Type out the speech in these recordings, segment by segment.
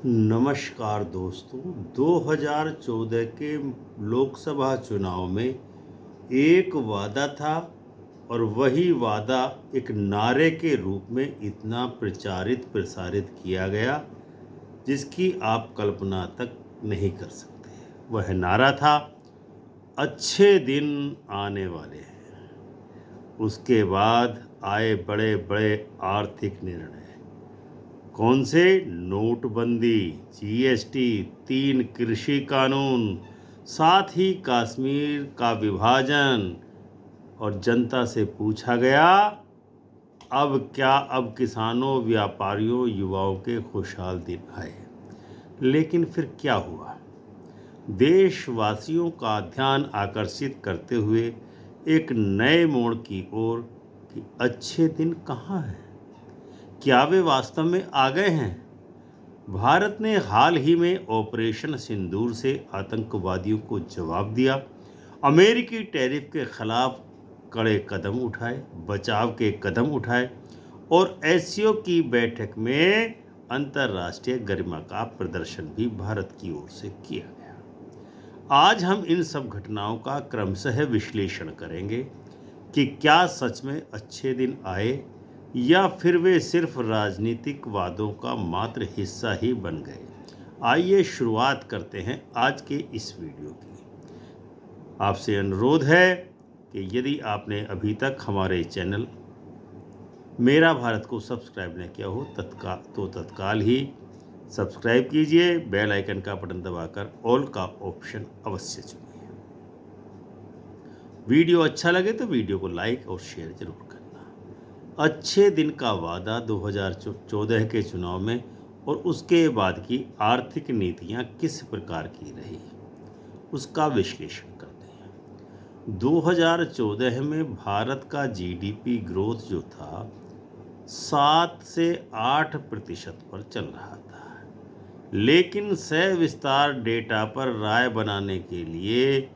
नमस्कार दोस्तों। 2014 के लोकसभा चुनाव में एक वादा था और वही वादा एक नारे के रूप में इतना प्रचारित प्रसारित किया गया जिसकी आप कल्पना तक नहीं कर सकते। वह नारा था, अच्छे दिन आने वाले हैं। उसके बाद आए बड़े बड़े आर्थिक निर्णय। कौन से? नोटबंदी, जीएसटी, 3 कृषि कानून, साथ ही कश्मीर का विभाजन। और जनता से पूछा गया, अब किसानों, व्यापारियों, युवाओं के खुशहाल दिन आए। लेकिन फिर क्या हुआ? देशवासियों का ध्यान आकर्षित करते हुए एक नए मोड़ की ओर कि अच्छे दिन कहाँ हैं? क्या वे वास्तव में आ गए हैं? भारत ने हाल ही में ऑपरेशन सिंदूर से आतंकवादियों को जवाब दिया, अमेरिकी टैरिफ के खिलाफ कड़े कदम उठाए, बचाव के कदम उठाए और एससीओ की बैठक में अंतर्राष्ट्रीय गरिमा का प्रदर्शन भी भारत की ओर से किया गया। आज हम इन सब घटनाओं का क्रमशः विश्लेषण करेंगे कि क्या सच में अच्छे दिन आए या फिर वे सिर्फ राजनीतिक वादों का मात्र हिस्सा ही बन गए। आइए शुरुआत करते हैं आज के इस वीडियो की। आपसे अनुरोध है कि यदि आपने अभी तक हमारे चैनल मेरा भारत को सब्सक्राइब नहीं किया हो तत्काल ही सब्सक्राइब कीजिए, बेल आइकन का बटन दबाकर ऑल का ऑप्शन अवश्य चुनिए। वीडियो अच्छा लगे तो वीडियो को लाइक और शेयर जरूर करें। अच्छे दिन का वादा 2014 के चुनाव में और उसके बाद की आर्थिक नीतियां किस प्रकार की रही, उसका विश्लेषण करते हैं। 2014 में भारत का जीडीपी ग्रोथ जो था 7 से 8% पर चल रहा था, लेकिन सविस्तार डेटा पर राय बनाने के लिए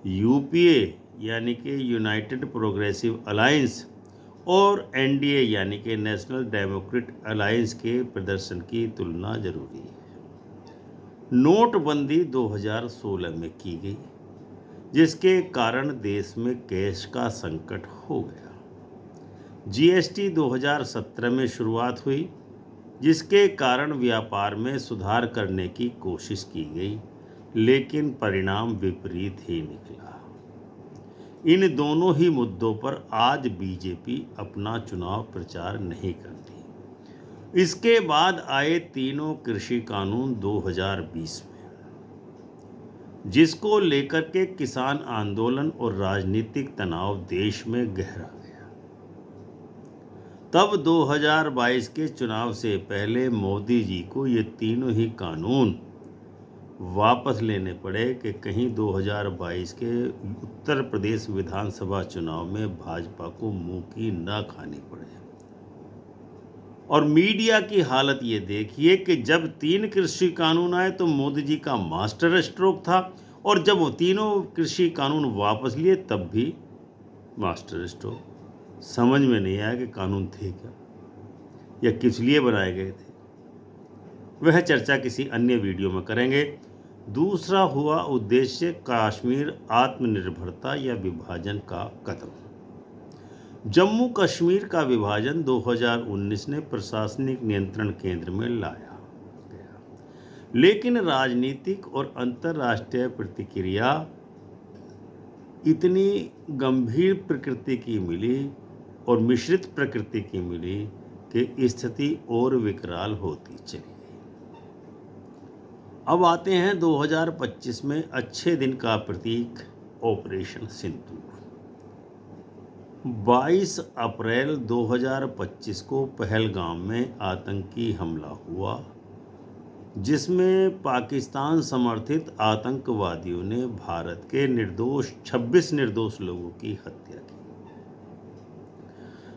यूपीए यानी कि यूनाइटेड प्रोग्रेसिव अलायंस और एनडीए यानी कि नेशनल डेमोक्रेट अलायंस के प्रदर्शन की तुलना जरूरी है। नोटबंदी 2016 में की गई, जिसके कारण देश में कैश का संकट हो गया। जीएसटी 2017 में शुरुआत हुई, जिसके कारण व्यापार में सुधार करने की कोशिश की गई, लेकिन परिणाम विपरीत ही निकला। इन दोनों ही मुद्दों पर आज बीजेपी अपना चुनाव प्रचार नहीं करती। इसके बाद आए तीनों कृषि कानून 2020 में, जिसको लेकर के किसान आंदोलन और राजनीतिक तनाव देश में गहरा गया। तब 2022 के चुनाव से पहले मोदी जी को ये तीनों ही कानून वापस लेने पड़े कि कहीं 2022 के उत्तर प्रदेश विधानसभा चुनाव में भाजपा को मुंह की न खानी पड़े। और मीडिया की हालत ये देखिए कि जब 3 कृषि कानून आए तो मोदी जी का मास्टर स्ट्रोक था, और जब वो तीनों कृषि कानून वापस लिए तब भी मास्टर स्ट्रोक। समझ में नहीं आया कि कानून थे क्या या किस लिए बनाए गए थे। वह चर्चा किसी अन्य वीडियो में करेंगे। दूसरा हुआ उद्देश्य कश्मीर आत्मनिर्भरता या विभाजन का कदम। जम्मू कश्मीर का विभाजन 2019 ने प्रशासनिक नियंत्रण केंद्र में लाया गया, लेकिन राजनीतिक और अंतर्राष्ट्रीय प्रतिक्रिया इतनी गंभीर प्रकृति की मिली और मिश्रित प्रकृति की मिली कि स्थिति और विकराल होती चली। अब आते हैं 2025 में अच्छे दिन का प्रतीक ऑपरेशन सिंदूर। 22 अप्रैल 2025 को पहलगाम में आतंकी हमला हुआ, जिसमें पाकिस्तान समर्थित आतंकवादियों ने भारत के 26 निर्दोष लोगों की हत्या की,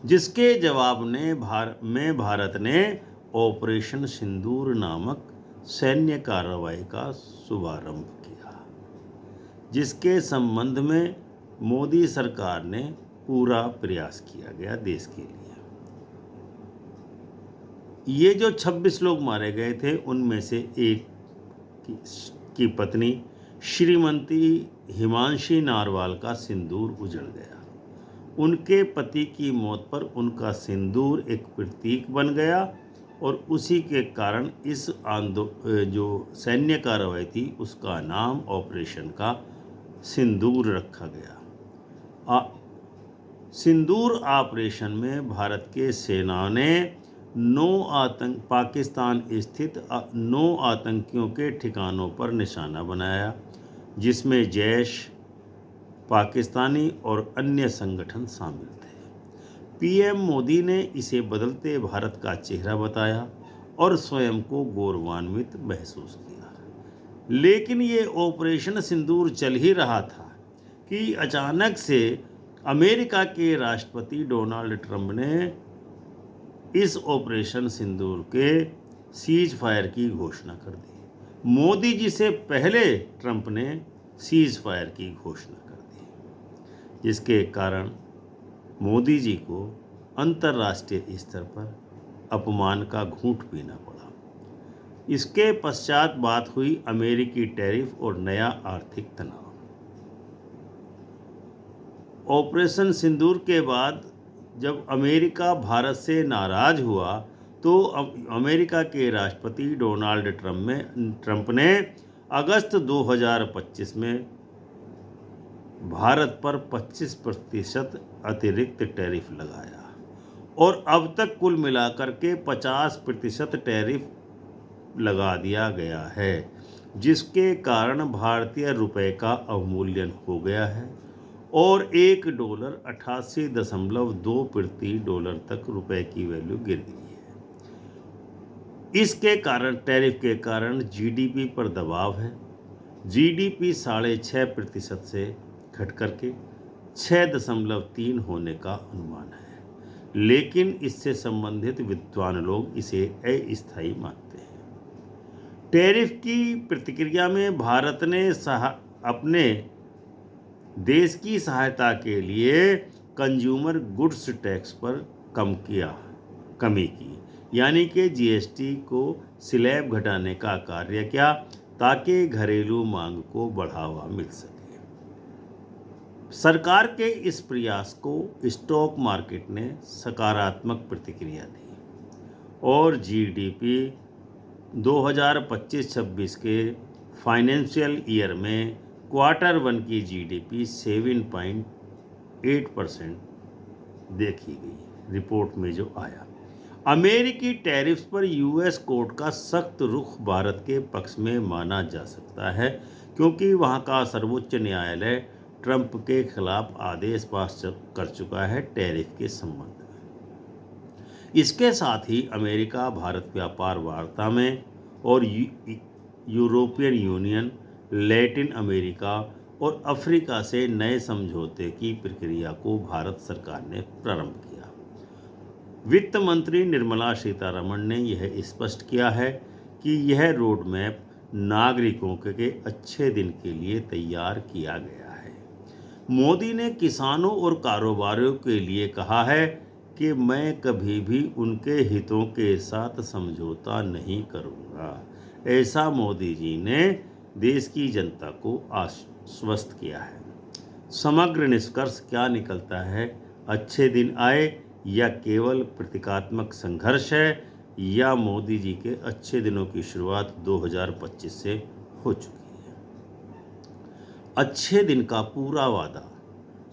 जिसके जवाब में भारत ने ऑपरेशन सिंदूर नामक सैन्य कार्रवाई का शुभारंभ किया, जिसके संबंध में मोदी सरकार ने पूरा प्रयास किया गया देश के लिए। ये जो 26 लोग मारे गए थे उनमें से एक की पत्नी श्रीमती हिमांशी नारवाल का सिंदूर उजड़ गया। उनके पति की मौत पर उनका सिंदूर एक प्रतीक बन गया और उसी के कारण इस जो सैन्य कार्रवाई थी उसका नाम ऑपरेशन का सिंदूर रखा गया। सिंदूर ऑपरेशन में भारत के सेना ने पाकिस्तान स्थित 9 आतंकियों के ठिकानों पर निशाना बनाया, जिसमें जैश, पाकिस्तानी और अन्य संगठन शामिल थे। पीएम मोदी ने इसे बदलते भारत का चेहरा बताया और स्वयं को गौरवान्वित महसूस किया। लेकिन ये ऑपरेशन सिंदूर चल ही रहा था कि अचानक से अमेरिका के राष्ट्रपति डोनाल्ड ट्रंप ने इस ऑपरेशन सिंदूर के सीज फायर की घोषणा कर दी। मोदी जी से पहले ट्रंप ने सीज फायर की घोषणा कर दी, जिसके कारण मोदी जी को अंतर्राष्ट्रीय स्तर पर अपमान का घूंट पीना पड़ा। इसके पश्चात बात हुई अमेरिकी टैरिफ और नया आर्थिक तनाव। ऑपरेशन सिंदूर के बाद जब अमेरिका भारत से नाराज हुआ तो अमेरिका के राष्ट्रपति डोनाल्ड ट्रंप ने अगस्त 2025 में भारत पर 25% अतिरिक्त टैरिफ लगाया और अब तक कुल मिलाकर के 50% टैरिफ लगा दिया गया है, जिसके कारण भारतीय रुपए का अवमूल्यन हो गया है और $1 88.2 प्रति डॉलर तक रुपए की वैल्यू गिर गई है। इसके कारण टैरिफ के कारण जीडीपी पर दबाव है। जीडीपी 6.5% से घट करके 6.3 होने का अनुमान है, लेकिन इससे संबंधित विद्वान लोग इसे अस्थायी मानते हैं। टैरिफ की प्रतिक्रिया में भारत ने अपने देश की सहायता के लिए कंज्यूमर गुड्स टैक्स पर कमी की, यानी कि जीएसटी को स्लैब घटाने का कार्य किया ताकि घरेलू मांग को बढ़ावा मिल सके। सरकार के इस प्रयास को स्टॉक मार्केट ने सकारात्मक प्रतिक्रिया दी और जीडीपी 2025-26 के फाइनेंशियल ईयर में Q1 की जीडीपी 7.8% देखी गई। रिपोर्ट में जो आया, अमेरिकी टैरिफ्स पर यूएस कोर्ट का सख्त रुख भारत के पक्ष में माना जा सकता है, क्योंकि वहां का सर्वोच्च न्यायालय ट्रंप के खिलाफ आदेश पास कर चुका है टैरिफ के संबंध में। इसके साथ ही अमेरिका भारत व्यापार वार्ता में और यूरोपियन यूनियन, लैटिन अमेरिका और अफ्रीका से नए समझौते की प्रक्रिया को भारत सरकार ने प्रारंभ किया। वित्त मंत्री निर्मला सीतारमण ने यह स्पष्ट किया है कि यह रोड मैप नागरिकों के अच्छे दिन के लिए तैयार किया गया है। मोदी ने किसानों और कारोबारियों के लिए कहा है कि मैं कभी भी उनके हितों के साथ समझौता नहीं करूंगा। ऐसा मोदी जी ने देश की जनता को आश्वस्त किया है। समग्र निष्कर्ष क्या निकलता है? अच्छे दिन आए या केवल प्रतीकात्मक संघर्ष है, या मोदी जी के अच्छे दिनों की शुरुआत 2025 से हो चुकी है? अच्छे दिन का पूरा वादा,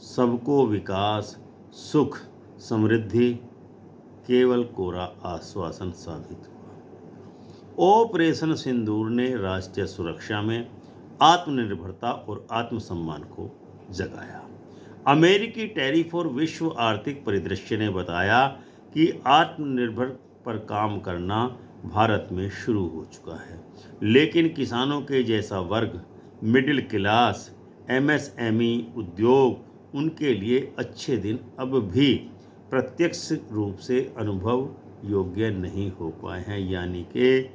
सबको विकास, सुख, समृद्धि केवल कोरा आश्वासन साबित हुआ। ऑपरेशन सिंदूर ने राष्ट्रीय सुरक्षा में आत्मनिर्भरता और आत्मसम्मान को जगाया। अमेरिकी टैरिफ और विश्व आर्थिक परिदृश्य ने बताया कि आत्मनिर्भर पर काम करना भारत में शुरू हो चुका है, लेकिन किसानों के जैसा वर्ग, मिडिल क्लास, एमएसएमई उद्योग, उनके लिए अच्छे दिन अब भी प्रत्यक्ष रूप से अनुभव योग्य नहीं हो पाए हैं, यानी कि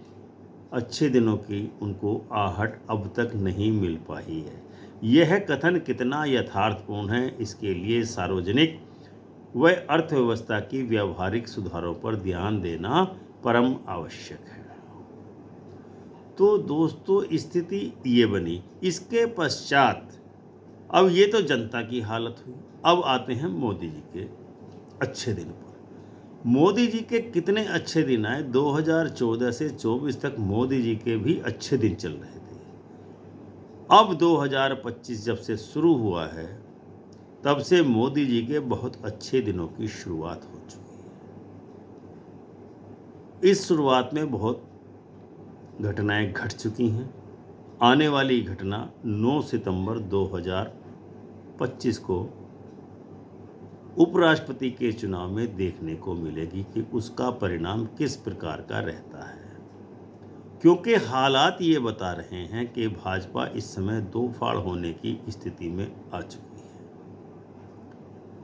अच्छे दिनों की उनको आहट अब तक नहीं मिल पाई है। यह कथन कितना यथार्थपूर्ण है, इसके लिए सार्वजनिक व अर्थव्यवस्था की व्यावहारिक सुधारों पर ध्यान देना परम आवश्यक है। तो दोस्तों स्थिति ये बनी। इसके पश्चात अब ये तो जनता की हालत हुई। अब आते हैं मोदी जी के अच्छे दिन पर। मोदी जी के कितने अच्छे दिन आए। 2014 से 24 तक मोदी जी के भी अच्छे दिन चल रहे थे। अब 2025 जब से शुरू हुआ है तब से मोदी जी के बहुत अच्छे दिनों की शुरुआत हो चुकी है। इस शुरुआत में बहुत घटनाएं घट चुकी हैं। आने वाली घटना 9 सितंबर 2025 को उपराष्ट्रपति के चुनाव में देखने को मिलेगी कि उसका परिणाम किस प्रकार का रहता है, क्योंकि हालात ये बता रहे हैं कि भाजपा इस समय दो फाड़ होने की स्थिति में आ चुकी है।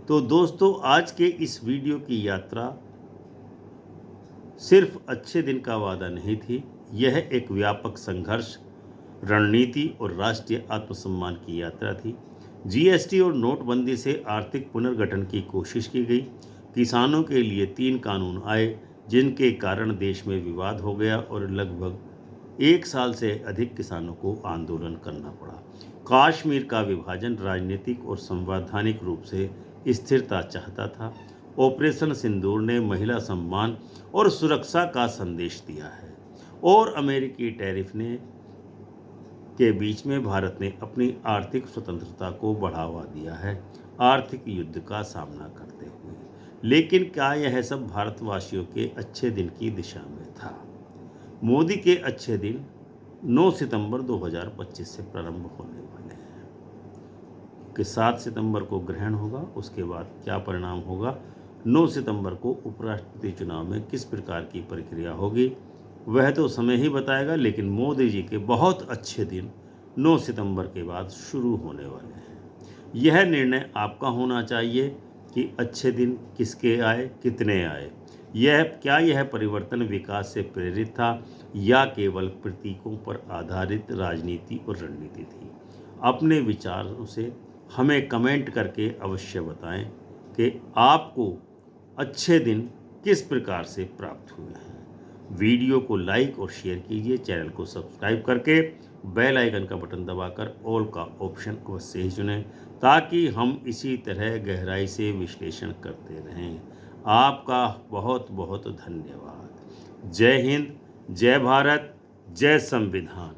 तो दोस्तों आज के इस वीडियो की यात्रा सिर्फ अच्छे दिन का वादा नहीं थी, यह एक व्यापक संघर्ष, रणनीति और राष्ट्रीय आत्मसम्मान की यात्रा थी। जीएसटी और नोटबंदी से आर्थिक पुनर्गठन की कोशिश की गई। किसानों के लिए 3 कानून आए जिनके कारण देश में विवाद हो गया और लगभग 1 साल से अधिक किसानों को आंदोलन करना पड़ा। कश्मीर का विभाजन राजनीतिक और संवैधानिक रूप से स्थिरता चाहता था। ऑपरेशन सिंदूर ने महिला सम्मान और सुरक्षा का संदेश दिया है और अमेरिकी टैरिफ के बीच में भारत ने अपनी आर्थिक स्वतंत्रता को बढ़ावा दिया है आर्थिक युद्ध का सामना करते हुए। लेकिन क्या यह सब भारतवासियों के अच्छे दिन की दिशा में था? मोदी के अच्छे दिन 9 सितंबर 2025 से प्रारंभ होने वाले हैं कि 7 सितंबर को ग्रहण होगा। उसके बाद क्या परिणाम होगा, 9 सितंबर को उपराष्ट्रपति चुनाव में किस प्रकार की प्रक्रिया होगी, वह तो समय ही बताएगा। लेकिन मोदी जी के बहुत अच्छे दिन 9 सितंबर के बाद शुरू होने वाले हैं। यह निर्णय आपका होना चाहिए कि अच्छे दिन किसके आए, कितने आए। यह परिवर्तन विकास से प्रेरित था या केवल प्रतीकों पर आधारित राजनीति और रणनीति थी? अपने विचारों से हमें कमेंट करके अवश्य बताएं कि आपको अच्छे दिन किस प्रकार से प्राप्त हुए हैं। वीडियो को लाइक और शेयर कीजिए। चैनल को सब्सक्राइब करके बेल आइकन का बटन दबाकर ऑल का ऑप्शन अवश्य ही चुनें ताकि हम इसी तरह गहराई से विश्लेषण करते रहें। आपका बहुत बहुत धन्यवाद। जय हिंद, जय भारत, जय संविधान।